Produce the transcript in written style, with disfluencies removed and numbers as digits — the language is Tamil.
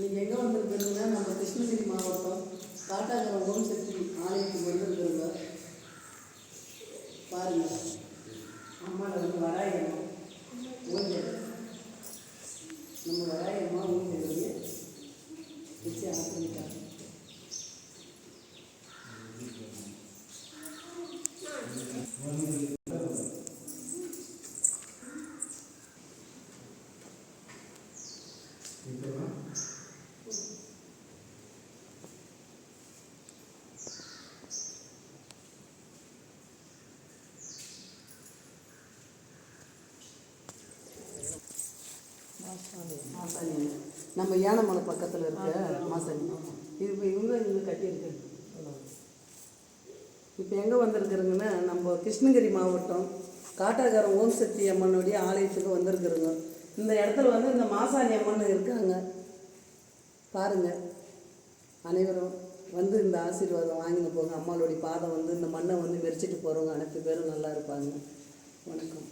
நீங்கள் எங்கே வந்துருக்குறீங்கன்னா நம்ம கிருஷ்ணகிரி மாவட்டம் காட்டாங்குளம் ஓம் சக்தி ஆலயத்துக்கு வந்துருக்குறோங்க. பாருங்கள், அம்மாவில் வந்து வராயம்மா ஊஞ்சல், நம்ம வராயம்மா ஊஞ்சல் வந்து வச்சு ஆரம்பிட்டாங்க. மாசாணி நம்ம யானைமலை பக்கத்தில் இருக்க மாசாணி. இது இப்போ இவங்க கட்டியிருக்கு. இப்போ எங்கே வந்திருக்குறோங்கன்னா நம்ம கிருஷ்ணகிரி மாவட்டம் காட்டாங்குளம் ஓம் சக்தி அம்மனுடைய ஆலயத்துக்கு வந்திருக்குறோங்க. இந்த இடத்துல வந்து இந்த மாசாணி அம்மன் இருக்காங்க. பாருங்கள், அனைவரும் வந்து இந்த ஆசீர்வாதம் வாங்கிட்டு போங்க. அம்மாளுடைய பாதம் வந்து இந்த மண்ணை வந்து மெரிச்சிட்டு போகிறவங்க அனைத்து பேரும் நல்லா இருப்பாங்க. வணக்கம்.